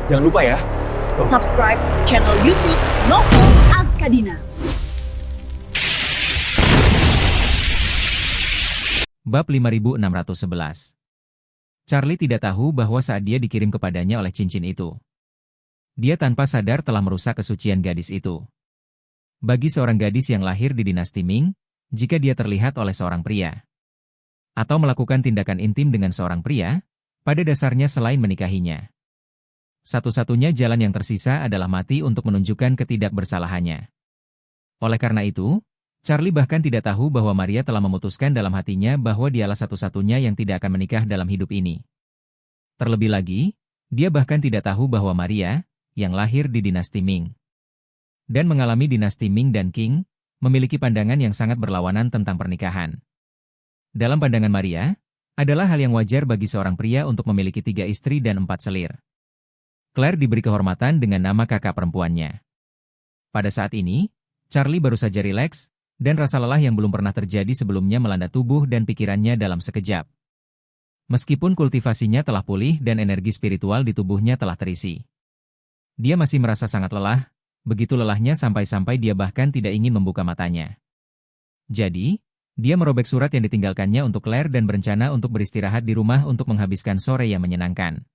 Jangan lupa ya. Subscribe channel YouTube Novel Azkadina. Bab 5611. Charlie tidak tahu bahwa saat dia dikirim kepadanya oleh cincin itu, dia tanpa sadar telah merusak kesucian gadis itu. Bagi seorang gadis yang lahir di dinasti Ming, jika dia terlihat oleh seorang pria, atau melakukan tindakan intim dengan seorang pria, pada dasarnya selain menikahinya, satu-satunya jalan yang tersisa adalah mati untuk menunjukkan ketidakbersalahannya. Oleh karena itu, Charlie bahkan tidak tahu bahwa Maria telah memutuskan dalam hatinya bahwa dialah satu-satunya yang tidak akan menikah dalam hidup ini. Terlebih lagi, dia bahkan tidak tahu bahwa Maria, yang lahir di dinasti Ming dan mengalami dinasti Ming dan Qing, memiliki pandangan yang sangat berlawanan tentang pernikahan. Dalam pandangan Maria, adalah hal yang wajar bagi seorang pria untuk memiliki 3 istri dan 4 selir. Claire diberi kehormatan dengan nama kakak perempuannya. Pada saat ini, Charlie baru saja rileks, dan rasa lelah yang belum pernah terjadi sebelumnya melanda tubuh dan pikirannya dalam sekejap. Meskipun kultivasinya telah pulih dan energi spiritual di tubuhnya telah terisi, dia masih merasa sangat lelah, begitu lelahnya sampai-sampai dia bahkan tidak ingin membuka matanya. Jadi, dia merobek surat yang ditinggalkannya untuk Claire dan berencana untuk beristirahat di rumah untuk menghabiskan sore yang menyenangkan.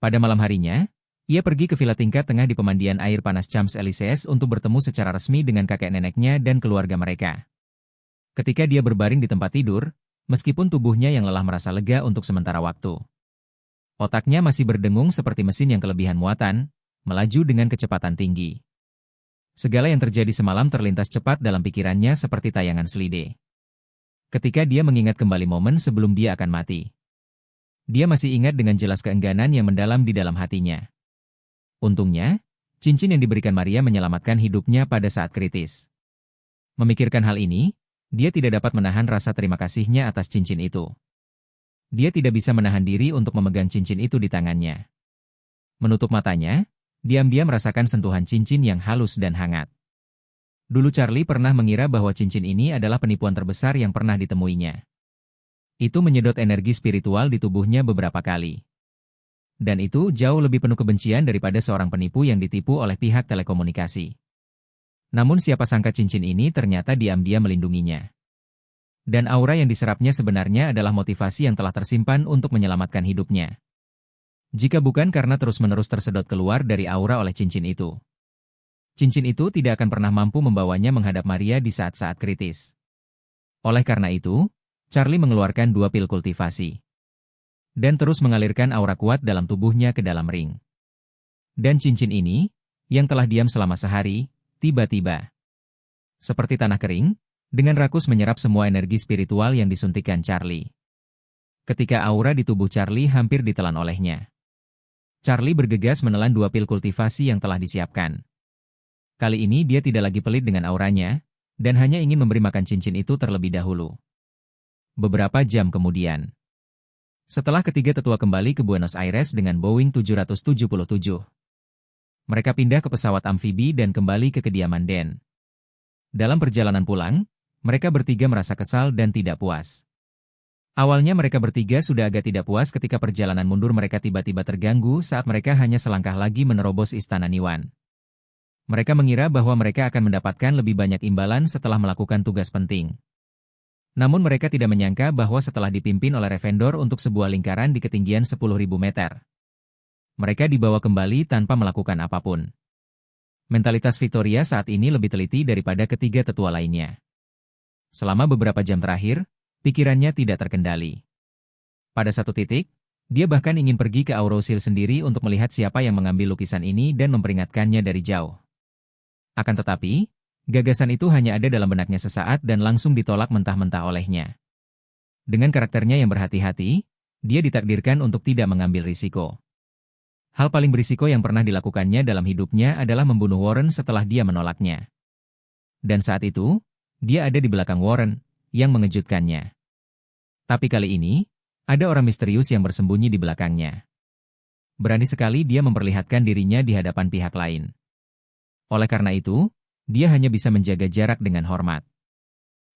Pada malam harinya, ia pergi ke villa tingkat tengah di pemandian air panas Champs-Élysées untuk bertemu secara resmi dengan kakek neneknya dan keluarga mereka. Ketika dia berbaring di tempat tidur, meskipun tubuhnya yang lelah merasa lega untuk sementara waktu, otaknya masih berdengung seperti mesin yang kelebihan muatan, melaju dengan kecepatan tinggi. Segala yang terjadi semalam terlintas cepat dalam pikirannya seperti tayangan selide. Ketika dia mengingat kembali momen sebelum dia akan mati, dia masih ingat dengan jelas keengganan yang mendalam di dalam hatinya. Untungnya, cincin yang diberikan Maria menyelamatkan hidupnya pada saat kritis. Memikirkan hal ini, dia tidak dapat menahan rasa terima kasihnya atas cincin itu. Dia tidak bisa menahan diri untuk memegang cincin itu di tangannya. Menutup matanya, diam-diam merasakan sentuhan cincin yang halus dan hangat. Dulu Charlie pernah mengira bahwa cincin ini adalah penipuan terbesar yang pernah ditemuinya. Itu menyedot energi spiritual di tubuhnya beberapa kali. Dan itu jauh lebih penuh kebencian daripada seorang penipu yang ditipu oleh pihak telekomunikasi. Namun siapa sangka cincin ini ternyata diam-diam melindunginya. Dan aura yang diserapnya sebenarnya adalah motivasi yang telah tersimpan untuk menyelamatkan hidupnya. Jika bukan karena terus-menerus tersedot keluar dari aura oleh cincin itu, cincin itu tidak akan pernah mampu membawanya menghadap Maria di saat-saat kritis. Oleh karena itu, Charlie mengeluarkan 2 pil kultivasi dan terus mengalirkan aura kuat dalam tubuhnya ke dalam ring. Dan cincin ini, yang telah diam selama sehari, tiba-tiba, seperti tanah kering, dengan rakus menyerap semua energi spiritual yang disuntikkan Charlie. Ketika aura di tubuh Charlie hampir ditelan olehnya, Charlie bergegas menelan 2 pil kultivasi yang telah disiapkan. Kali ini dia tidak lagi pelit dengan auranya, dan hanya ingin memberi makan cincin itu terlebih dahulu. Beberapa jam kemudian, setelah ketiga tetua kembali ke Buenos Aires dengan Boeing 777, mereka pindah ke pesawat amfibi dan kembali ke kediaman Dan. Dalam perjalanan pulang, mereka bertiga merasa kesal dan tidak puas. Awalnya mereka bertiga sudah agak tidak puas ketika perjalanan mundur mereka tiba-tiba terganggu saat mereka hanya selangkah lagi menerobos Istana Niwan. Mereka mengira bahwa mereka akan mendapatkan lebih banyak imbalan setelah melakukan tugas penting. Namun mereka tidak menyangka bahwa setelah dipimpin oleh Revendor untuk sebuah lingkaran di ketinggian 10.000 meter, mereka dibawa kembali tanpa melakukan apapun. Mentalitas Victoria saat ini lebih teliti daripada ketiga tetua lainnya. Selama beberapa jam terakhir, pikirannya tidak terkendali. Pada satu titik, dia bahkan ingin pergi ke Aurosil sendiri untuk melihat siapa yang mengambil lukisan ini dan memperingatkannya dari jauh. Akan tetapi, gagasan itu hanya ada dalam benaknya sesaat dan langsung ditolak mentah-mentah olehnya. Dengan karakternya yang berhati-hati, dia ditakdirkan untuk tidak mengambil risiko. Hal paling berisiko yang pernah dilakukannya dalam hidupnya adalah membunuh Warren setelah dia menolaknya. Dan saat itu, dia ada di belakang Warren, yang mengejutkannya. Tapi kali ini, ada orang misterius yang bersembunyi di belakangnya. Berani sekali dia memperlihatkan dirinya di hadapan pihak lain. Oleh karena itu, dia hanya bisa menjaga jarak dengan hormat.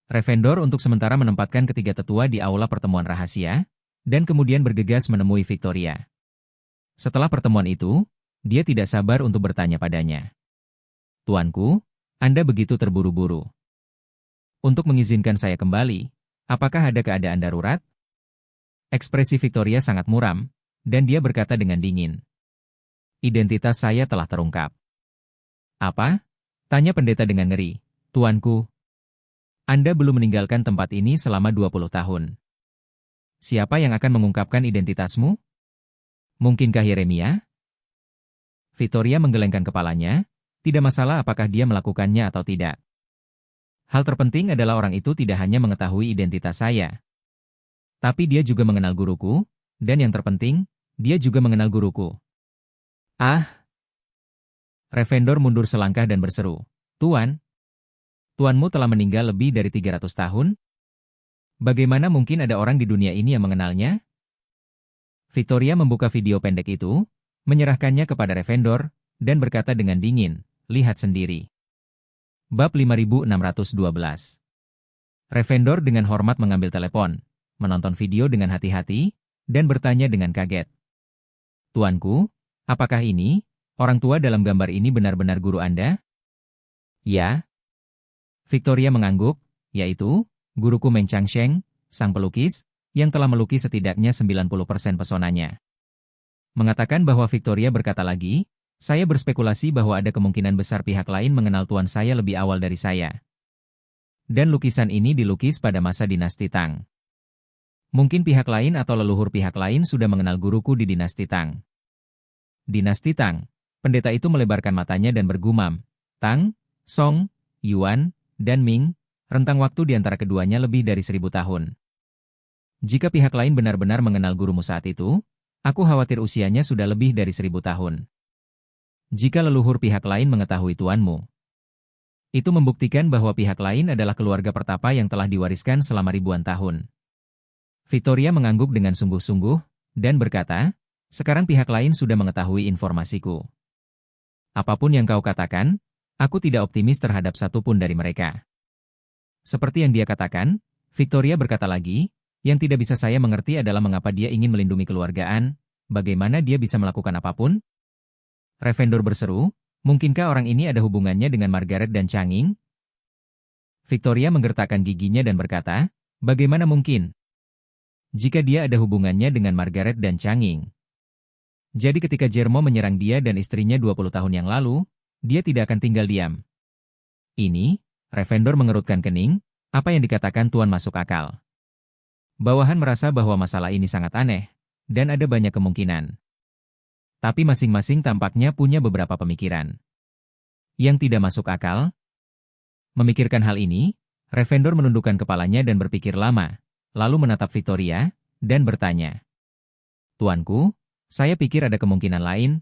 Revendor untuk sementara menempatkan ketiga tetua di aula pertemuan rahasia, dan kemudian bergegas menemui Victoria. Setelah pertemuan itu, Dia tidak sabar untuk bertanya padanya. Tuanku, Anda begitu terburu-buru. Untuk mengizinkan saya kembali, apakah ada keadaan darurat? Ekspresi Victoria sangat muram, dan dia berkata dengan dingin. Identitas saya telah terungkap. Apa? Tanya pendeta dengan ngeri. Tuanku, Anda belum meninggalkan tempat ini selama 20 tahun. Siapa yang akan mengungkapkan identitasmu? Mungkinkah Yeremia? Victoria menggelengkan kepalanya, tidak masalah apakah dia melakukannya atau tidak. Hal terpenting adalah orang itu tidak hanya mengetahui identitas saya. Tapi dia juga mengenal guruku, dan yang terpenting, dia juga mengenal guruku. Ah! Revendor mundur selangkah dan berseru. Tuan, tuanmu telah meninggal lebih dari 300 tahun? Bagaimana mungkin ada orang di dunia ini yang mengenalnya? Victoria membuka video pendek itu, menyerahkannya kepada Revendor, dan berkata dengan dingin, lihat sendiri. Bab 5612. Revendor dengan hormat mengambil telepon, menonton video dengan hati-hati, dan bertanya dengan kaget. Tuanku, apakah ini, orang tua dalam gambar ini benar-benar guru Anda? Ya. Victoria mengangguk, yaitu, guruku Meng Changsheng, sang pelukis, yang telah melukis setidaknya 90% pesonanya. Mengatakan bahwa Victoria berkata lagi, saya berspekulasi bahwa ada kemungkinan besar pihak lain mengenal tuan saya lebih awal dari saya. Dan lukisan ini dilukis pada masa dinasti Tang. Mungkin pihak lain atau leluhur pihak lain sudah mengenal guruku di dinasti Tang. Dinasti Tang. Pendeta itu melebarkan matanya dan bergumam. Tang, Song, Yuan, dan Ming, rentang waktu di antara keduanya lebih dari 1000 tahun. Jika pihak lain benar-benar mengenal gurumu saat itu, aku khawatir usianya sudah lebih dari 1000 tahun. Jika leluhur pihak lain mengetahui tuanmu, itu membuktikan bahwa pihak lain adalah keluarga pertapa yang telah diwariskan selama ribuan tahun. Victoria mengangguk dengan sungguh-sungguh, dan berkata, sekarang pihak lain sudah mengetahui informasiku. Apapun yang kau katakan, aku tidak optimis terhadap satupun dari mereka. Seperti yang dia katakan, Victoria berkata lagi, yang tidak bisa saya mengerti adalah mengapa dia ingin melindungi keluargaan, bagaimana dia bisa melakukan apapun? Revendor berseru, mungkinkah orang ini ada hubungannya dengan Margaret dan Changing? Victoria menggertakkan giginya dan berkata, bagaimana mungkin? Jika dia ada hubungannya dengan Margaret dan Changing. Jadi ketika Jermo menyerang dia dan istrinya 20 tahun yang lalu, dia tidak akan tinggal diam. Ini, Revendor mengerutkan kening, apa yang dikatakan Tuan masuk akal. Bawahan merasa bahwa masalah ini sangat aneh, dan ada banyak kemungkinan. Tapi masing-masing tampaknya punya beberapa pemikiran. Yang tidak masuk akal? Memikirkan hal ini, Revendor menundukkan kepalanya dan berpikir lama, lalu menatap Victoria, dan bertanya. Tuanku, saya pikir ada kemungkinan lain.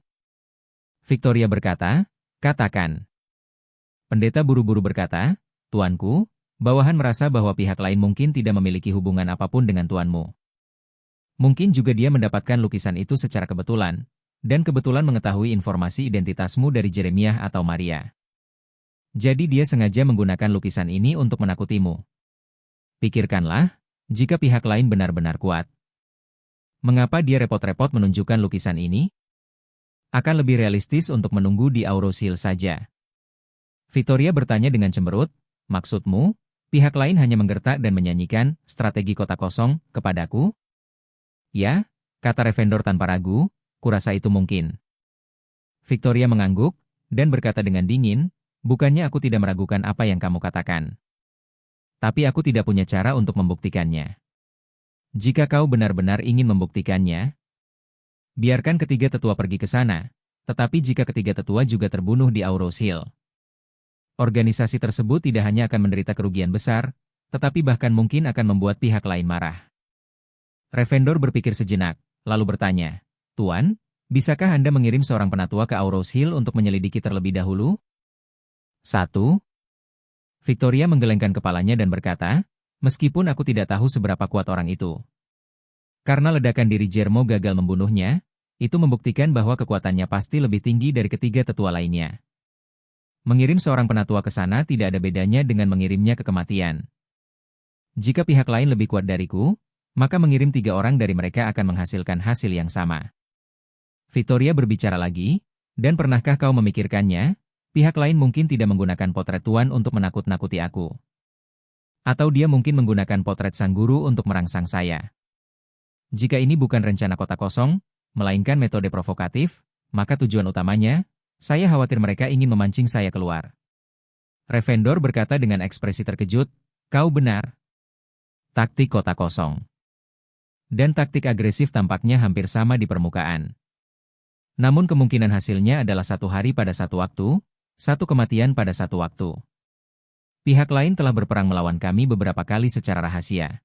Victoria berkata, katakan. Pendeta buru-buru berkata, Tuanku, bawahan merasa bahwa pihak lain mungkin tidak memiliki hubungan apapun dengan tuanmu. Mungkin juga dia mendapatkan lukisan itu secara kebetulan, dan kebetulan mengetahui informasi identitasmu dari Jeremiah atau Maria. Jadi dia sengaja menggunakan lukisan ini untuk menakutimu. Pikirkanlah, jika pihak lain benar-benar kuat. Mengapa dia repot-repot menunjukkan lukisan ini? Akan lebih realistis untuk menunggu di Auros Hill saja. Victoria bertanya dengan cemberut, maksudmu, pihak lain hanya menggertak dan menyanyikan strategi kota kosong kepadaku? Ya, kata Revendor tanpa ragu, kurasa itu mungkin. Victoria mengangguk, dan berkata dengan dingin, bukannya aku tidak meragukan apa yang kamu katakan. Tapi aku tidak punya cara untuk membuktikannya. Jika kau benar-benar ingin membuktikannya, biarkan ketiga tetua pergi ke sana, tetapi jika ketiga tetua juga terbunuh di Auros Hill, organisasi tersebut tidak hanya akan menderita kerugian besar, tetapi bahkan mungkin akan membuat pihak lain marah. Revendor berpikir sejenak, lalu bertanya, Tuan, bisakah Anda mengirim seorang penatua ke Auros Hill untuk menyelidiki terlebih dahulu? 1. Victoria menggelengkan kepalanya dan berkata, meskipun aku tidak tahu seberapa kuat orang itu. Karena ledakan diri Jermo gagal membunuhnya, itu membuktikan bahwa kekuatannya pasti lebih tinggi dari ketiga tetua lainnya. Mengirim seorang penatua ke sana tidak ada bedanya dengan mengirimnya ke kematian. Jika pihak lain lebih kuat dariku, maka mengirim 3 orang dari mereka akan menghasilkan hasil yang sama. Victoria berbicara lagi, Dan pernahkah kau memikirkannya? Pihak lain mungkin tidak menggunakan potret Tuan untuk menakut-nakuti aku. Atau dia mungkin menggunakan potret sang guru untuk merangsang saya. Jika ini bukan rencana kotak kosong, melainkan metode provokatif, maka tujuan utamanya, saya khawatir mereka ingin memancing saya keluar. Ravendor berkata dengan ekspresi terkejut, kau benar. Taktik kotak kosong. Dan taktik agresif tampaknya hampir sama di permukaan. Namun kemungkinan hasilnya adalah satu hari pada satu waktu, satu kematian pada satu waktu. Pihak lain telah berperang melawan kami beberapa kali secara rahasia.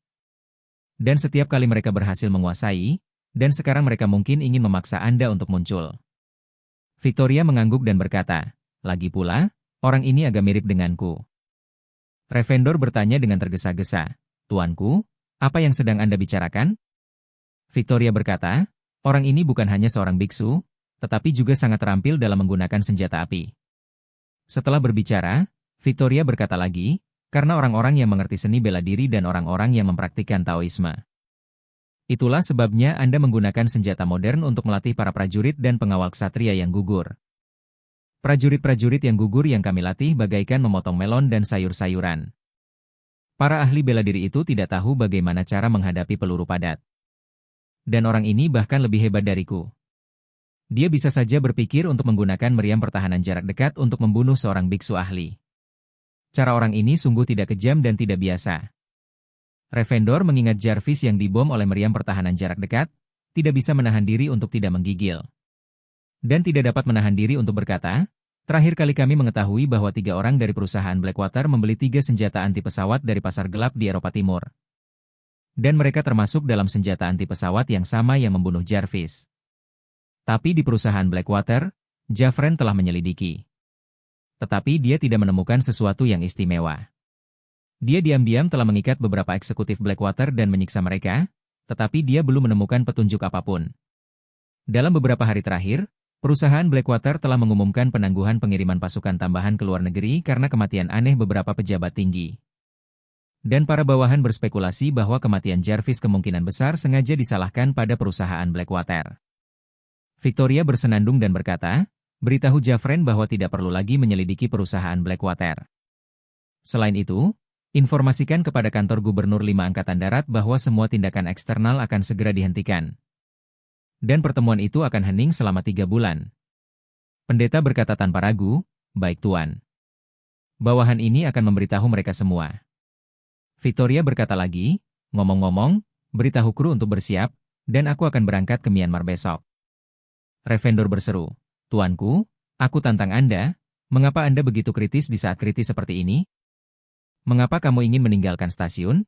Dan setiap kali mereka berhasil menguasai, dan sekarang mereka mungkin ingin memaksa Anda untuk muncul. Victoria mengangguk dan berkata, lagi pula, orang ini agak mirip denganku. Ravendor bertanya dengan tergesa-gesa, Tuanku, apa yang sedang Anda bicarakan? Victoria berkata, orang ini bukan hanya seorang biksu, tetapi juga sangat terampil dalam menggunakan senjata api. Setelah berbicara, Victoria berkata lagi, karena orang-orang yang mengerti seni bela diri dan orang-orang yang mempraktikkan Taoisme. Itulah sebabnya Anda menggunakan senjata modern untuk melatih para prajurit dan pengawal ksatria yang gugur. Prajurit-prajurit yang gugur yang kami latih bagaikan memotong melon dan sayur-sayuran. Para ahli bela diri itu tidak tahu bagaimana cara menghadapi peluru padat. Dan orang ini bahkan lebih hebat dariku. Dia bisa saja berpikir untuk menggunakan meriam pertahanan jarak dekat untuk membunuh seorang biksu ahli. Cara orang ini sungguh tidak kejam dan tidak biasa. Ravendor mengingat Jarvis yang dibom oleh meriam pertahanan jarak dekat, tidak bisa menahan diri untuk tidak menggigil. Dan tidak dapat menahan diri untuk berkata, terakhir kali kami mengetahui bahwa 3 orang dari perusahaan Blackwater membeli 3 senjata anti pesawat dari pasar gelap di Eropa Timur. Dan mereka termasuk dalam senjata anti pesawat yang sama yang membunuh Jarvis. Tapi di perusahaan Blackwater, Jafren telah menyelidiki. Tetapi dia tidak menemukan sesuatu yang istimewa. Dia diam-diam telah mengikat beberapa eksekutif Blackwater dan menyiksa mereka, tetapi dia belum menemukan petunjuk apapun. Dalam beberapa hari terakhir, perusahaan Blackwater telah mengumumkan penangguhan pengiriman pasukan tambahan ke luar negeri karena kematian aneh beberapa pejabat tinggi. Dan para bawahan berspekulasi bahwa kematian Jarvis kemungkinan besar sengaja disalahkan pada perusahaan Blackwater. Victoria bersenandung dan berkata, beritahu Jafren bahwa tidak perlu lagi menyelidiki perusahaan Blackwater. Selain itu, informasikan kepada kantor Gubernur 5 Angkatan Darat bahwa semua tindakan eksternal akan segera dihentikan. Dan pertemuan itu akan hening selama 3 bulan. Pendeta berkata tanpa ragu, baik Tuan. Bawahan ini akan memberitahu mereka semua. Victoria berkata lagi, ngomong-ngomong, beritahu kru untuk bersiap, dan aku akan berangkat ke Myanmar besok. Ravendor berseru, Tuanku, aku tantang Anda, mengapa Anda begitu kritis di saat kritis seperti ini? Mengapa kamu ingin meninggalkan stasiun?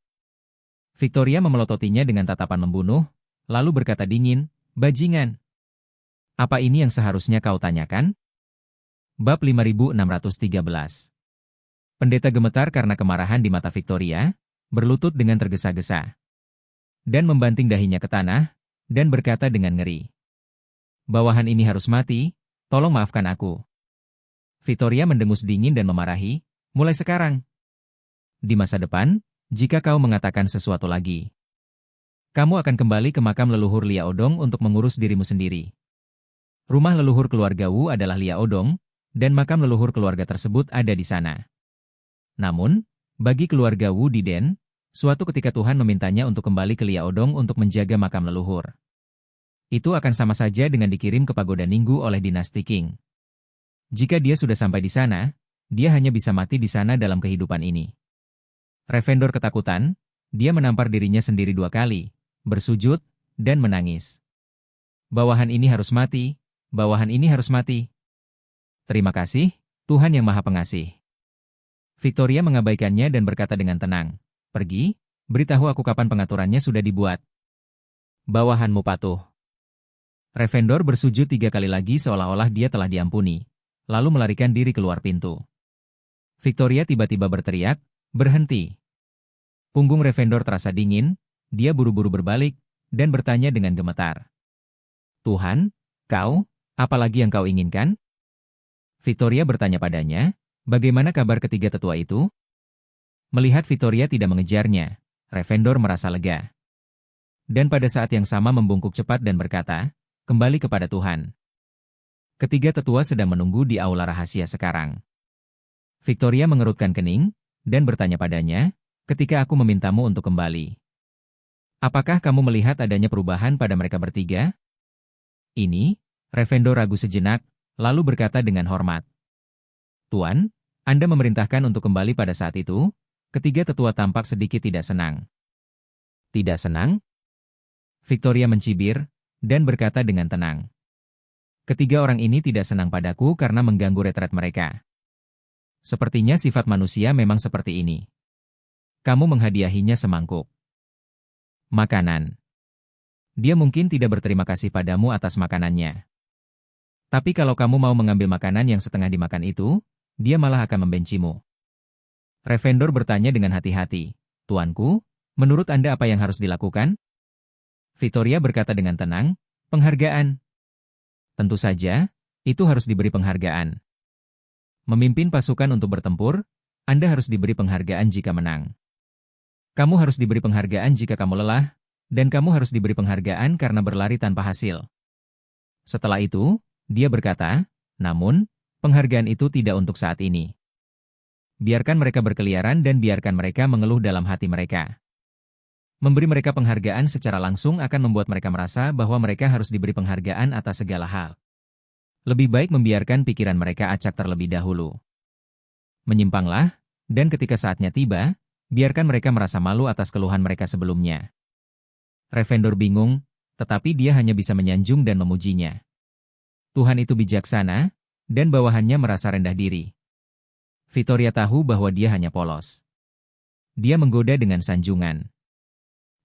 Victoria memelototinya dengan tatapan membunuh, lalu berkata dingin, bajingan. Apa ini yang seharusnya kau tanyakan? Bab 5613. Pendeta gemetar karena kemarahan di mata Victoria, berlutut dengan tergesa-gesa. Dan membanting dahinya ke tanah, dan berkata dengan ngeri. Bawahan ini harus mati, tolong maafkan aku. Victoria mendengus dingin dan memarahi, mulai sekarang. Di masa depan, jika kau mengatakan sesuatu lagi, kamu akan kembali ke makam leluhur Lia Odong untuk mengurus dirimu sendiri. Rumah leluhur keluarga Wu adalah Lia Odong, dan makam leluhur keluarga tersebut ada di sana. Namun, bagi keluarga Wu di Den, suatu ketika Tuhan memintanya untuk kembali ke Lia Odong untuk menjaga makam leluhur. Itu akan sama saja dengan dikirim ke pagoda Ninggu oleh dinasti Qing. Jika dia sudah sampai di sana, dia hanya bisa mati di sana dalam kehidupan ini. Ravendor ketakutan, dia menampar dirinya sendiri 2 kali, bersujud, dan menangis. Bawahan ini harus mati, bawahan ini harus mati. Terima kasih, Tuhan yang Maha Pengasih. Victoria mengabaikannya dan berkata dengan tenang, pergi, beritahu aku kapan pengaturannya sudah dibuat. Bawahanmu patuh. Ravendor bersujud 3 kali lagi seolah-olah dia telah diampuni, lalu melarikan diri keluar pintu. Victoria tiba-tiba berteriak, berhenti. Punggung Ravendor terasa dingin, dia buru-buru berbalik, dan bertanya dengan gemetar. Tuhan, kau, apa lagi yang kau inginkan? Victoria bertanya padanya, bagaimana kabar ketiga tetua itu? Melihat Victoria tidak mengejarnya, Ravendor merasa lega. Dan pada saat yang sama membungkuk cepat dan berkata, kembali kepada Tuhan. Ketiga tetua sedang menunggu di aula rahasia sekarang. Victoria mengerutkan kening, dan bertanya padanya, ketika aku memintamu untuk kembali. Apakah kamu melihat adanya perubahan pada mereka bertiga? Ini, Revendo ragu sejenak, lalu berkata dengan hormat. Tuan, Anda memerintahkan untuk kembali pada saat itu? Ketiga tetua tampak sedikit tidak senang. Tidak senang? Victoria mencibir, dan berkata dengan tenang. Ketiga orang ini tidak senang padaku karena mengganggu retret mereka. Sepertinya sifat manusia memang seperti ini. Kamu menghadiahinya semangkuk makanan. Dia mungkin tidak berterima kasih padamu atas makanannya. Tapi kalau kamu mau mengambil makanan yang setengah dimakan itu, dia malah akan membencimu. Revendor bertanya dengan hati-hati, Tuanku, menurut Anda apa yang harus dilakukan? Victoria berkata dengan tenang, penghargaan. Tentu saja, itu harus diberi penghargaan. Memimpin pasukan untuk bertempur, Anda harus diberi penghargaan jika menang. Kamu harus diberi penghargaan jika kamu lelah, dan kamu harus diberi penghargaan karena berlari tanpa hasil. Setelah itu, dia berkata, namun, penghargaan itu tidak untuk saat ini. Biarkan mereka berkeliaran dan biarkan mereka mengeluh dalam hati mereka. Memberi mereka penghargaan secara langsung akan membuat mereka merasa bahwa mereka harus diberi penghargaan atas segala hal. Lebih baik membiarkan pikiran mereka acak terlebih dahulu. Menyimpanglah, dan ketika saatnya tiba, biarkan mereka merasa malu atas keluhan mereka sebelumnya. Revendor bingung, tetapi dia hanya bisa menyanjung dan memujinya. Tuhan itu bijaksana, dan bawahannya merasa rendah diri. Victoria tahu bahwa dia hanya polos. Dia menggoda dengan sanjungan.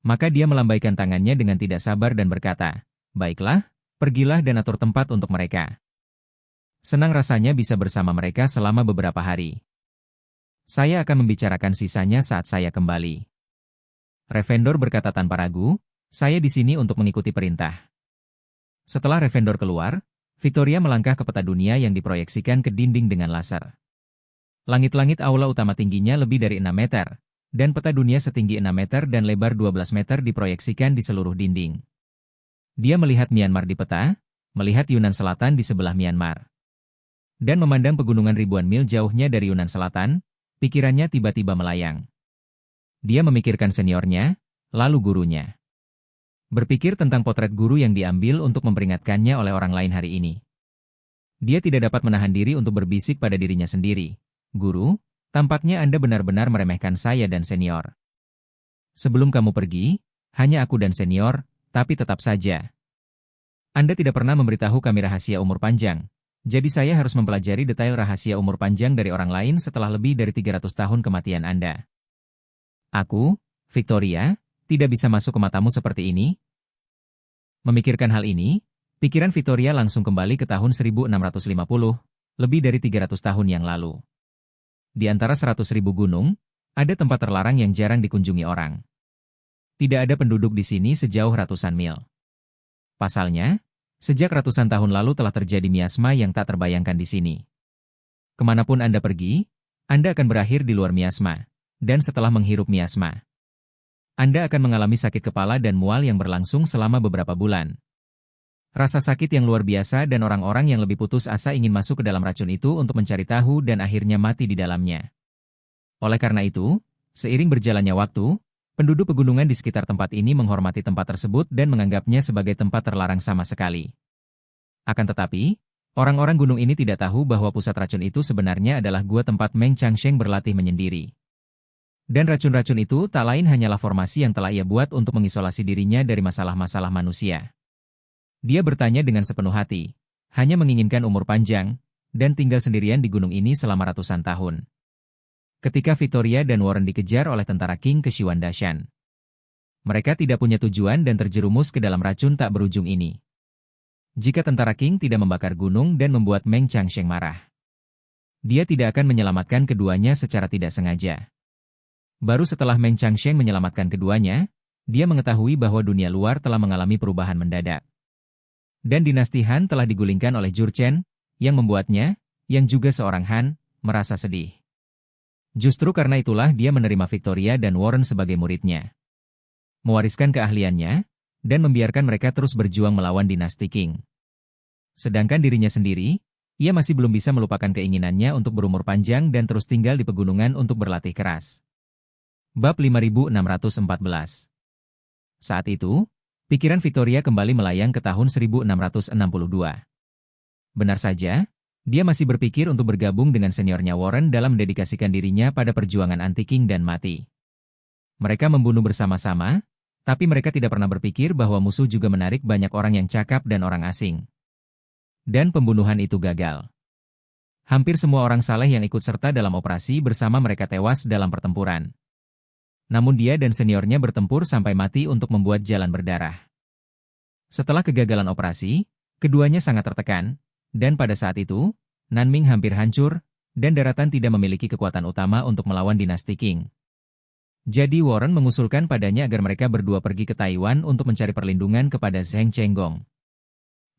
Maka dia melambaikan tangannya dengan tidak sabar dan berkata, baiklah, pergilah dan atur tempat untuk mereka. Senang rasanya bisa bersama mereka selama beberapa hari. Saya akan membicarakan sisanya saat saya kembali. Revendor berkata tanpa ragu, saya di sini untuk mengikuti perintah. Setelah Revendor keluar, Victoria melangkah ke peta dunia yang diproyeksikan ke dinding dengan laser. Langit-langit aula utama tingginya lebih dari 6 meter, dan peta dunia setinggi 6 meter dan lebar 12 meter diproyeksikan di seluruh dinding. Dia melihat Myanmar di peta, melihat Yunan Selatan di sebelah Myanmar. Dan memandang pegunungan ribuan mil jauhnya dari Yunan Selatan, pikirannya tiba-tiba melayang. Dia memikirkan seniornya, lalu gurunya. Berpikir tentang potret guru yang diambil untuk memperingatkannya oleh orang lain hari ini. Dia tidak dapat menahan diri untuk berbisik pada dirinya sendiri. Guru, tampaknya Anda benar-benar meremehkan saya dan senior. Sebelum kamu pergi, hanya aku dan senior, tapi tetap saja. Anda tidak pernah memberitahu kami rahasia umur panjang. Jadi saya harus mempelajari detail rahasia umur panjang dari orang lain setelah lebih dari 300 tahun kematian Anda. Aku, Victoria, tidak bisa masuk ke matamu seperti ini? Memikirkan hal ini, pikiran Victoria langsung kembali ke tahun 1650, lebih dari 300 tahun yang lalu. Di antara 100.000 gunung, ada tempat terlarang yang jarang dikunjungi orang. Tidak ada penduduk di sini sejauh ratusan mil. Pasalnya, sejak ratusan tahun lalu telah terjadi miasma yang tak terbayangkan di sini. Kemanapun Anda pergi, Anda akan berakhir di luar miasma, dan setelah menghirup miasma, Anda akan mengalami sakit kepala dan mual yang berlangsung selama beberapa bulan. Rasa sakit yang luar biasa dan orang-orang yang lebih putus asa ingin masuk ke dalam racun itu untuk mencari tahu dan akhirnya mati di dalamnya. Oleh karena itu, seiring berjalannya waktu, penduduk pegunungan di sekitar tempat ini menghormati tempat tersebut dan menganggapnya sebagai tempat terlarang sama sekali. Akan tetapi, orang-orang gunung ini tidak tahu bahwa pusat racun itu sebenarnya adalah gua tempat Meng Changsheng berlatih menyendiri. Dan racun-racun itu tak lain hanyalah formasi yang telah ia buat untuk mengisolasi dirinya dari masalah-masalah manusia. Dia bertanya dengan sepenuh hati, hanya menginginkan umur panjang, dan tinggal sendirian di gunung ini selama ratusan tahun. Ketika Victoria dan Warren dikejar oleh tentara King Keshiwan Dashan, mereka tidak punya tujuan dan terjerumus ke dalam racun tak berujung ini. Jika tentara King tidak membakar gunung dan membuat Meng Changsheng marah, dia tidak akan menyelamatkan keduanya secara tidak sengaja. Baru setelah Meng Changsheng menyelamatkan keduanya, dia mengetahui bahwa dunia luar telah mengalami perubahan mendadak. Dan dinasti Han telah digulingkan oleh Jurchen, yang membuatnya, yang juga seorang Han, merasa sedih. Justru karena itulah dia menerima Victoria dan Warren sebagai muridnya. Mewariskan keahliannya, dan membiarkan mereka terus berjuang melawan dinasti Qing. Sedangkan dirinya sendiri, ia masih belum bisa melupakan keinginannya untuk berumur panjang dan terus tinggal di pegunungan untuk berlatih keras. Bab 5614. Saat itu, pikiran Victoria kembali melayang ke tahun 1662. Benar saja, dia masih berpikir untuk bergabung dengan seniornya Warren dalam mendedikasikan dirinya pada perjuangan anti-King dan mati. Mereka membunuh bersama-sama, tapi mereka tidak pernah berpikir bahwa musuh juga menarik banyak orang yang cakap dan orang asing. Dan pembunuhan itu gagal. Hampir semua orang saleh yang ikut serta dalam operasi bersama mereka tewas dalam pertempuran. Namun dia dan seniornya bertempur sampai mati untuk membuat jalan berdarah. Setelah kegagalan operasi, keduanya sangat tertekan, dan pada saat itu, Nanming hampir hancur, dan daratan tidak memiliki kekuatan utama untuk melawan dinasti Qing. Jadi Warren mengusulkan padanya agar mereka berdua pergi ke Taiwan untuk mencari perlindungan kepada Zheng Chenggong.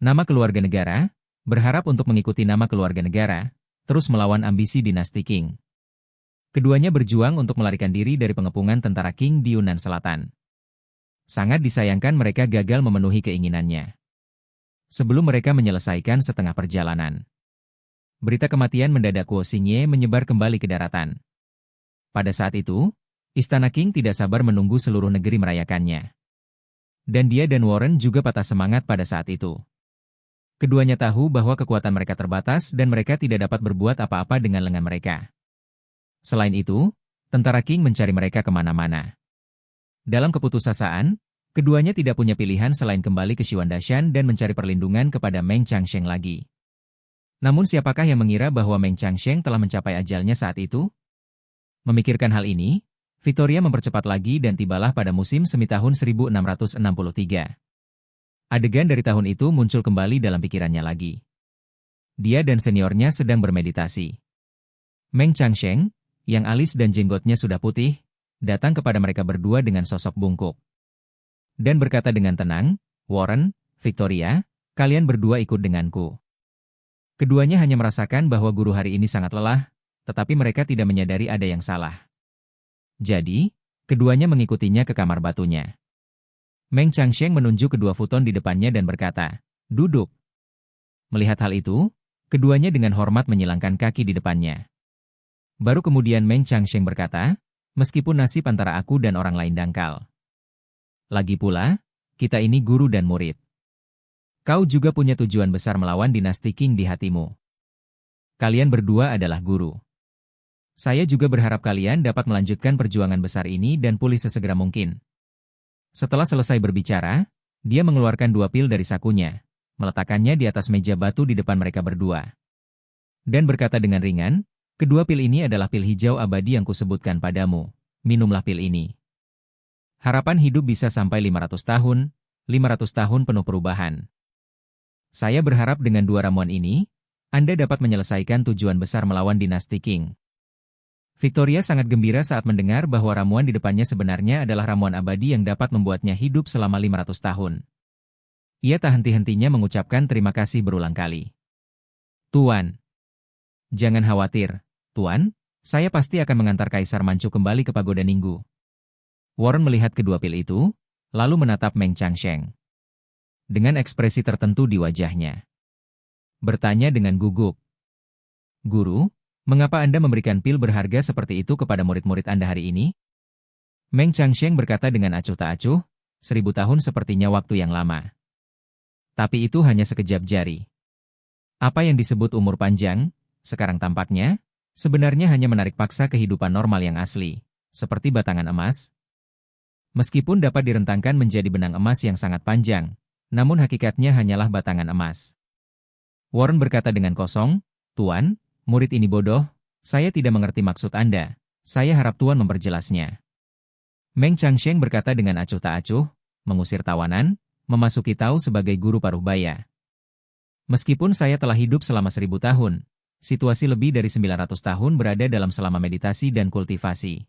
Nama keluarga negara, berharap untuk mengikuti nama keluarga negara, terus melawan ambisi dinasti Qing. Keduanya berjuang untuk melarikan diri dari pengepungan tentara Qing di Yunnan Selatan. Sangat disayangkan mereka gagal memenuhi keinginannya. Sebelum mereka menyelesaikan setengah perjalanan, berita kematian mendadak Guo Xingye menyebar kembali ke daratan. Pada saat itu, Istana Qing tidak sabar menunggu seluruh negeri merayakannya. Dan dia dan Warren juga patah semangat pada saat itu. Keduanya tahu bahwa kekuatan mereka terbatas dan mereka tidak dapat berbuat apa-apa dengan lengan mereka. Selain itu, tentara Qing mencari mereka kemana-mana. Dalam keputusasaan, keduanya tidak punya pilihan selain kembali ke Xiwandashan dan mencari perlindungan kepada Meng Changsheng lagi. Namun siapakah yang mengira bahwa Meng Changsheng telah mencapai ajalnya saat itu? Memikirkan hal ini, Victoria mempercepat lagi dan tibalah pada musim semi tahun 1663. Adegan dari tahun itu muncul kembali dalam pikirannya lagi. Dia dan seniornya sedang bermeditasi. Meng Changsheng, yang alis dan jenggotnya sudah putih, datang kepada mereka berdua dengan sosok bungkuk. Dan berkata dengan tenang, "Warren, Victoria, kalian berdua ikut denganku." Keduanya hanya merasakan bahwa guru hari ini sangat lelah, tetapi mereka tidak menyadari ada yang salah. Jadi, keduanya mengikutinya ke kamar batunya. Meng Changsheng menunjuk kedua futon di depannya dan berkata, "Duduk." Melihat hal itu, keduanya dengan hormat menyilangkan kaki di depannya. Baru kemudian Meng Changsheng berkata, "Meskipun nasib antara aku dan orang lain dangkal. Lagi pula, kita ini guru dan murid. Kau juga punya tujuan besar melawan dinasti Qing di hatimu. Kalian berdua adalah guru. Saya juga berharap kalian dapat melanjutkan perjuangan besar ini dan pulih sesegera mungkin." Setelah selesai berbicara, dia mengeluarkan 2 pil dari sakunya, meletakkannya di atas meja batu di depan mereka berdua. Dan berkata dengan ringan, "Kedua pil ini adalah pil hijau abadi yang kusebutkan padamu. Minumlah pil ini. Harapan hidup bisa sampai 500 tahun, 500 tahun penuh perubahan. Saya berharap dengan 2 ramuan ini, Anda dapat menyelesaikan tujuan besar melawan dinasti Qing." Victoria sangat gembira saat mendengar bahwa ramuan di depannya sebenarnya adalah ramuan abadi yang dapat membuatnya hidup selama 500 tahun. Ia tak henti-hentinya mengucapkan terima kasih berulang kali. "Tuan, jangan khawatir. Tuan, saya pasti akan mengantar Kaisar Manchu kembali ke Pagoda Ninggu." Warren melihat kedua pil itu, lalu menatap Meng Changsheng dengan ekspresi tertentu di wajahnya. Bertanya dengan gugup, "Guru, mengapa Anda memberikan pil berharga seperti itu kepada murid-murid Anda hari ini?" Meng Changsheng berkata dengan acuh tak acuh, 1000 tahun sepertinya waktu yang lama. Tapi itu hanya sekejap jari. Apa yang disebut umur panjang, sekarang tampaknya, sebenarnya hanya menarik paksa kehidupan normal yang asli, seperti batangan emas. Meskipun dapat direntangkan menjadi benang emas yang sangat panjang, namun hakikatnya hanyalah batangan emas. Warren berkata dengan kosong, "Tuan, murid ini bodoh, saya tidak mengerti maksud Anda. Saya harap Tuan memperjelasnya." Meng Changsheng berkata dengan acuh tak acuh, mengusir tawanan, memasuki Tao sebagai guru paruh-baya. "Meskipun saya telah hidup selama 1000 tahun, situasi lebih dari 900 tahun berada dalam selama meditasi dan kultivasi.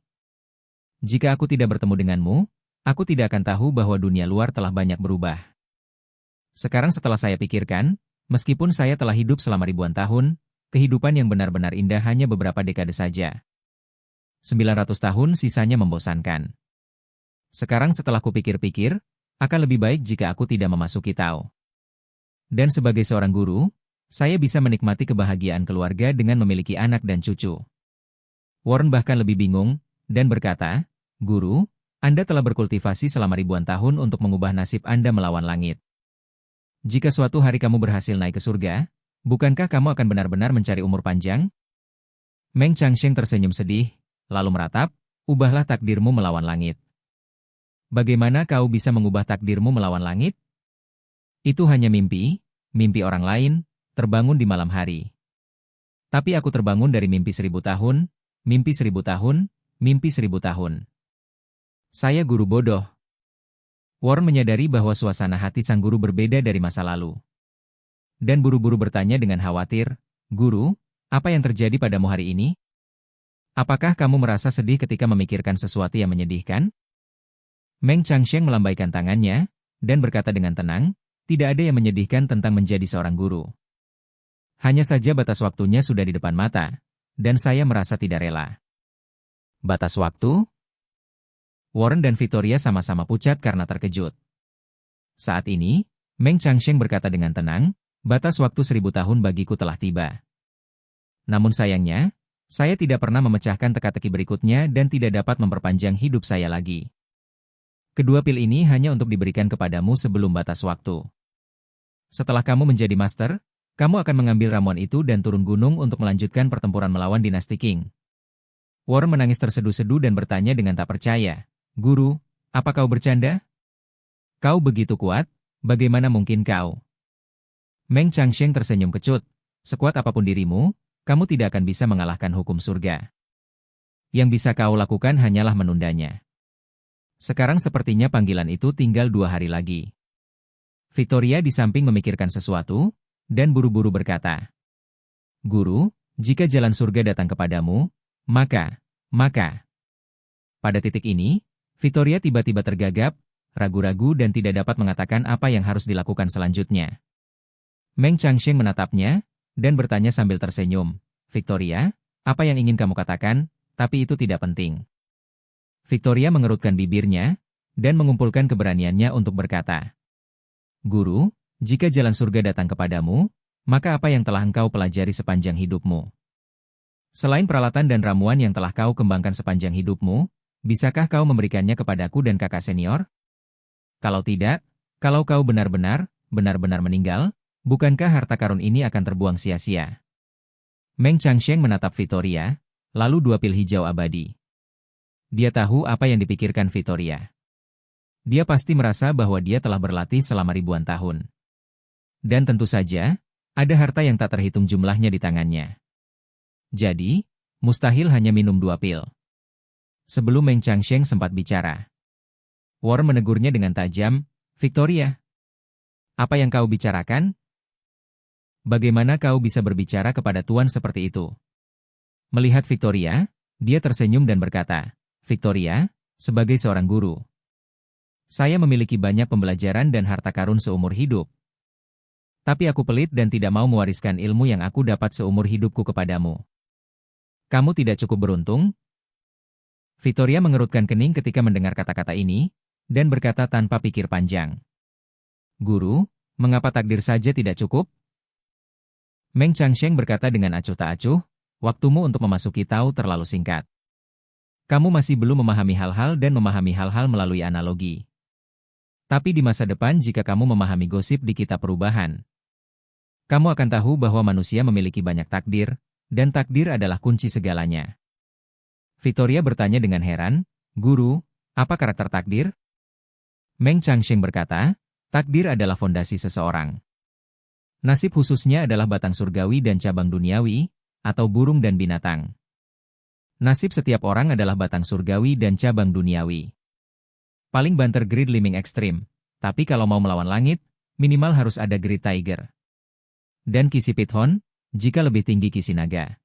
Jika aku tidak bertemu denganmu, aku tidak akan tahu bahwa dunia luar telah banyak berubah. Sekarang setelah saya pikirkan, meskipun saya telah hidup selama ribuan tahun, kehidupan yang benar-benar indah hanya beberapa dekade saja. 900 tahun sisanya membosankan. Sekarang setelah kupikir-pikir, akan lebih baik jika aku tidak memasuki Tao." Dan sebagai seorang guru, saya bisa menikmati kebahagiaan keluarga dengan memiliki anak dan cucu. Warren bahkan lebih bingung, dan berkata, Guru, Anda telah berkultivasi selama ribuan tahun untuk mengubah nasib Anda melawan langit. Jika suatu hari kamu berhasil naik ke surga, bukankah kamu akan benar-benar mencari umur panjang? Meng Changsheng tersenyum sedih, lalu meratap, ubahlah takdirmu melawan langit. Bagaimana kau bisa mengubah takdirmu melawan langit? Itu hanya mimpi, mimpi orang lain, terbangun di malam hari. Tapi aku terbangun dari mimpi 1000 tahun, mimpi 1000 tahun, mimpi 1000 tahun. Saya guru bodoh. Warren menyadari bahwa suasana hati sang guru berbeda dari masa lalu. Dan buru-buru bertanya dengan khawatir, Guru, apa yang terjadi padamu hari ini? Apakah kamu merasa sedih ketika memikirkan sesuatu yang menyedihkan? Meng Changsheng melambaikan tangannya, dan berkata dengan tenang, tidak ada yang menyedihkan tentang menjadi seorang guru. Hanya saja batas waktunya sudah di depan mata, dan saya merasa tidak rela. Batas waktu? Warren dan Victoria sama-sama pucat karena terkejut. Saat ini, Meng Changsheng berkata dengan tenang, batas waktu 1000 tahun bagiku telah tiba. Namun sayangnya, saya tidak pernah memecahkan teka-teki berikutnya dan tidak dapat memperpanjang hidup saya lagi. Kedua pil ini hanya untuk diberikan kepadamu sebelum batas waktu. Setelah kamu menjadi master, kamu akan mengambil ramuan itu dan turun gunung untuk melanjutkan pertempuran melawan dinasti Qing. Warren menangis terseduh-seduh dan bertanya dengan tak percaya, Guru, apa kau bercanda? Kau begitu kuat, bagaimana mungkin kau? Meng Changsheng tersenyum kecut, sekuat apapun dirimu, kamu tidak akan bisa mengalahkan hukum surga. Yang bisa kau lakukan hanyalah menundanya. Sekarang sepertinya panggilan itu tinggal 2 hari lagi. Victoria di samping memikirkan sesuatu, dan buru-buru berkata, Guru, jika jalan surga datang kepadamu, maka. Pada titik ini, Victoria tiba-tiba tergagap, ragu-ragu dan tidak dapat mengatakan apa yang harus dilakukan selanjutnya. Meng Changsheng menatapnya, dan bertanya sambil tersenyum, Victoria, apa yang ingin kamu katakan, tapi itu tidak penting. Victoria mengerutkan bibirnya, dan mengumpulkan keberaniannya untuk berkata, Guru, jika jalan surga datang kepadamu, maka apa yang telah engkau pelajari sepanjang hidupmu? Selain peralatan dan ramuan yang telah kau kembangkan sepanjang hidupmu, bisakah kau memberikannya kepadaku dan kakak senior? Kalau tidak, kalau kau benar-benar meninggal, bukankah harta karun ini akan terbuang sia-sia? Meng Changsheng menatap Victoria, lalu 2 pil hijau abadi. Dia tahu apa yang dipikirkan Victoria. Dia pasti merasa bahwa dia telah berlatih selama ribuan tahun. Dan tentu saja, ada harta yang tak terhitung jumlahnya di tangannya. Jadi, mustahil hanya minum 2 pil. Sebelum Meng Changsheng sempat bicara, Warren menegurnya dengan tajam, Victoria, apa yang kau bicarakan? Bagaimana kau bisa berbicara kepada Tuan seperti itu? Melihat Victoria, dia tersenyum dan berkata, Victoria, sebagai seorang guru, saya memiliki banyak pembelajaran dan harta karun seumur hidup. Tapi aku pelit dan tidak mau mewariskan ilmu yang aku dapat seumur hidupku kepadamu. Kamu tidak cukup beruntung? Victoria mengerutkan kening ketika mendengar kata-kata ini, dan berkata tanpa pikir panjang. Guru, mengapa takdir saja tidak cukup? Meng Changsheng berkata dengan acuh tak acuh, waktumu untuk memasuki Tao terlalu singkat. Kamu masih belum memahami hal-hal dan memahami hal-hal melalui analogi. Tapi di masa depan jika kamu memahami gosip di kitab perubahan, kamu akan tahu bahwa manusia memiliki banyak takdir, dan takdir adalah kunci segalanya. Victoria bertanya dengan heran, Guru, apa karakter takdir? Meng Changsheng berkata, takdir adalah fondasi seseorang. Nasib khususnya adalah batang surgawi dan cabang duniawi, atau burung dan binatang. Nasib setiap orang adalah batang surgawi dan cabang duniawi. Paling banter greed liming ekstrim, tapi kalau mau melawan langit, minimal harus ada greed tiger. Dan kisi pithon, jika lebih tinggi kisi naga.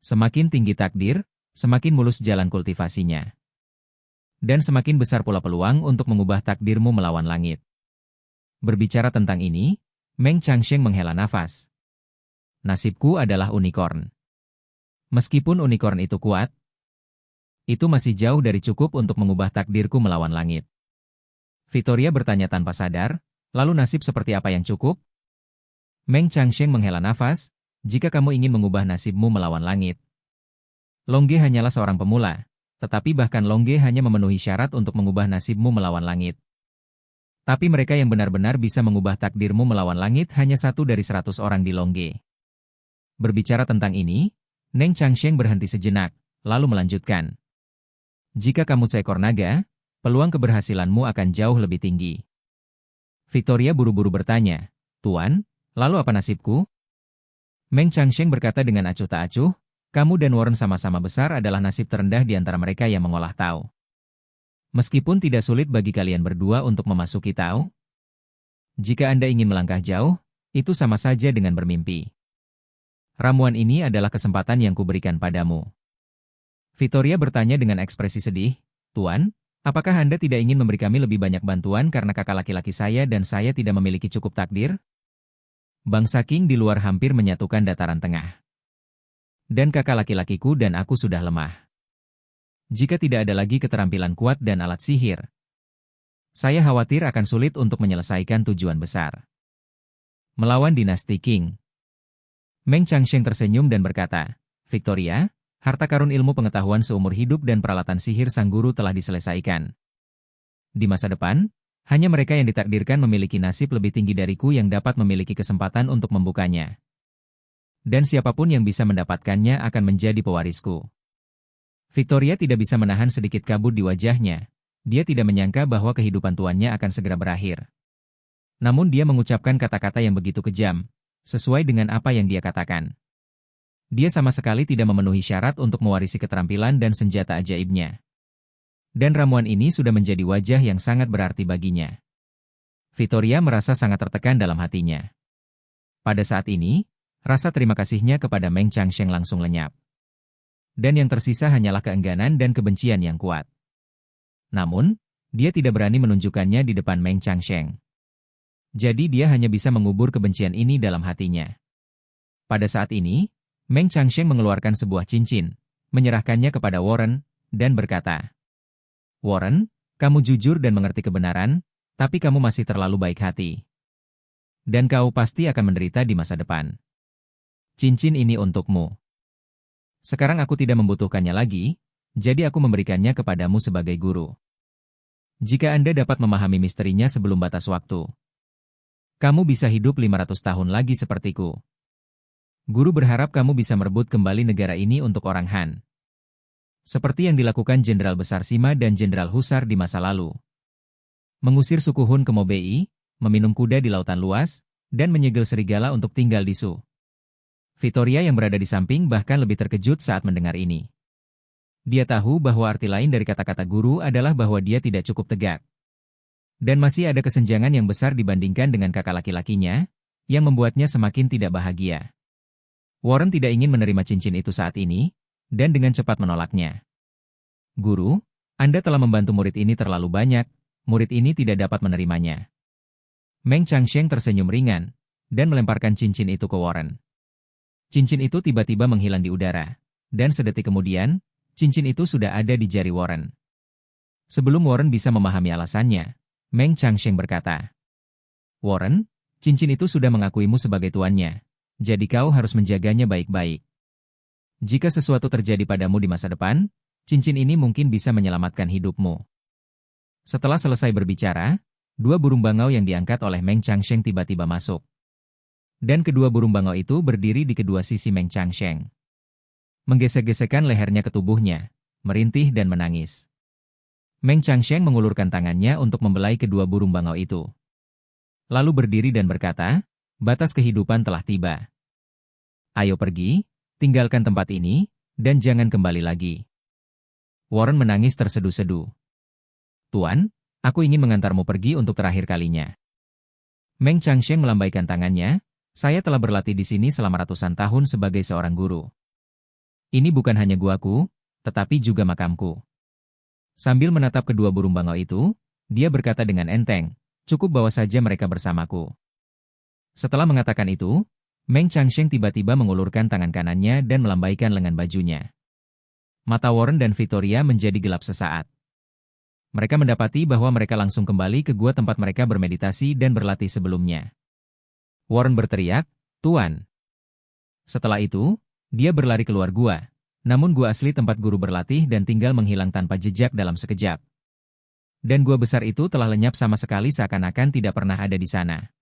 Semakin tinggi takdir, semakin mulus jalan kultivasinya. Dan semakin besar pula peluang untuk mengubah takdirmu melawan langit. Berbicara tentang ini, Meng Changsheng menghela nafas. Nasibku adalah unicorn. Meskipun unicorn itu kuat, itu masih jauh dari cukup untuk mengubah takdirku melawan langit. Victoria bertanya tanpa sadar, lalu nasib seperti apa yang cukup? Meng Changsheng menghela nafas, jika kamu ingin mengubah nasibmu melawan langit. Longge hanyalah seorang pemula, tetapi bahkan Longge hanya memenuhi syarat untuk mengubah nasibmu melawan langit. Tapi mereka yang benar-benar bisa mengubah takdirmu melawan langit hanya 1 dari 100 orang di Longge. Berbicara tentang ini, Neng Changsheng berhenti sejenak, lalu melanjutkan. Jika kamu seekor naga, peluang keberhasilanmu akan jauh lebih tinggi. Victoria buru-buru bertanya, Tuan, lalu apa nasibku? Meng Changsheng berkata dengan acuh tak acuh, kamu dan Warren sama-sama besar adalah nasib terendah di antara mereka yang mengolah Tao. Meskipun tidak sulit bagi kalian berdua untuk memasuki Tao, jika Anda ingin melangkah jauh, itu sama saja dengan bermimpi. Ramuan ini adalah kesempatan yang kuberikan padamu. Victoria bertanya dengan ekspresi sedih, Tuan, apakah Anda tidak ingin memberi kami lebih banyak bantuan karena kakak laki-laki saya dan saya tidak memiliki cukup takdir? Bangsa King di luar hampir menyatukan dataran tengah. Dan kakak laki-lakiku dan aku sudah lemah. Jika tidak ada lagi keterampilan kuat dan alat sihir, saya khawatir akan sulit untuk menyelesaikan tujuan besar. Melawan dinasti King. Meng Changsheng tersenyum dan berkata, Victoria, harta karun ilmu pengetahuan seumur hidup dan peralatan sihir sang guru telah diselesaikan. Di masa depan, hanya mereka yang ditakdirkan memiliki nasib lebih tinggi dariku yang dapat memiliki kesempatan untuk membukanya. Dan siapapun yang bisa mendapatkannya akan menjadi pewarisku. Victoria tidak bisa menahan sedikit kabut di wajahnya. Dia tidak menyangka bahwa kehidupan tuannya akan segera berakhir. Namun dia mengucapkan kata-kata yang begitu kejam, sesuai dengan apa yang dia katakan. Dia sama sekali tidak memenuhi syarat untuk mewarisi keterampilan dan senjata ajaibnya. Dan ramuan ini sudah menjadi wajah yang sangat berarti baginya. Victoria merasa sangat tertekan dalam hatinya. Pada saat ini, rasa terima kasihnya kepada Meng Changsheng langsung lenyap. Dan yang tersisa hanyalah keengganan dan kebencian yang kuat. Namun, dia tidak berani menunjukkannya di depan Meng Changsheng. Jadi dia hanya bisa mengubur kebencian ini dalam hatinya. Pada saat ini, Meng Changsheng mengeluarkan sebuah cincin, menyerahkannya kepada Warren, dan berkata, Warren, kamu jujur dan mengerti kebenaran, tapi kamu masih terlalu baik hati. Dan kau pasti akan menderita di masa depan. Cincin ini untukmu. Sekarang aku tidak membutuhkannya lagi, jadi aku memberikannya kepadamu sebagai guru. Jika Anda dapat memahami misterinya sebelum batas waktu, kamu bisa hidup 500 tahun lagi sepertiku. Guru berharap kamu bisa merebut kembali negara ini untuk orang Han. Seperti yang dilakukan Jenderal Besar Sima dan Jenderal Husar di masa lalu. Mengusir suku Hun ke Mobei, meminum kuda di lautan luas, dan menyegel serigala untuk tinggal di Su. Victoria yang berada di samping bahkan lebih terkejut saat mendengar ini. Dia tahu bahwa arti lain dari kata-kata guru adalah bahwa dia tidak cukup tegak. Dan masih ada kesenjangan yang besar dibandingkan dengan kakak laki-lakinya, yang membuatnya semakin tidak bahagia. Warren tidak ingin menerima cincin itu saat ini, dan dengan cepat menolaknya. Guru, Anda telah membantu murid ini terlalu banyak, murid ini tidak dapat menerimanya. Meng Changsheng tersenyum ringan, dan melemparkan cincin itu ke Warren. Cincin itu tiba-tiba menghilang di udara, dan sedetik kemudian, cincin itu sudah ada di jari Warren. Sebelum Warren bisa memahami alasannya, Meng Changsheng berkata, Warren, cincin itu sudah mengakuimu sebagai tuannya, jadi kau harus menjaganya baik-baik. Jika sesuatu terjadi padamu di masa depan, cincin ini mungkin bisa menyelamatkan hidupmu. Setelah selesai berbicara, 2 burung bangau yang diangkat oleh Meng Changsheng tiba-tiba masuk. Dan kedua burung bangau itu berdiri di kedua sisi Meng Changsheng. Menggesek-gesekkan lehernya ke tubuhnya, merintih dan menangis. Meng Changsheng mengulurkan tangannya untuk membelai kedua burung bangau itu. Lalu berdiri dan berkata, batas kehidupan telah tiba. Ayo pergi, tinggalkan tempat ini, dan jangan kembali lagi. Warren menangis tersedu-sedu. Tuan, aku ingin mengantarmu pergi untuk terakhir kalinya. Meng Changsheng melambaikan tangannya, saya telah berlatih di sini selama ratusan tahun sebagai seorang guru. Ini bukan hanya guaku, tetapi juga makamku. Sambil menatap kedua burung bangau itu, dia berkata dengan enteng, cukup bawa saja mereka bersamaku. Setelah mengatakan itu, Meng Changsheng tiba-tiba mengulurkan tangan kanannya dan melambaikan lengan bajunya. Mata Warren dan Victoria menjadi gelap sesaat. Mereka mendapati bahwa mereka langsung kembali ke gua tempat mereka bermeditasi dan berlatih sebelumnya. Warren berteriak, "Tuan!" Setelah itu, dia berlari keluar gua. Namun gua asli tempat guru berlatih dan tinggal menghilang tanpa jejak dalam sekejap. Dan gua besar itu telah lenyap sama sekali seakan-akan tidak pernah ada di sana.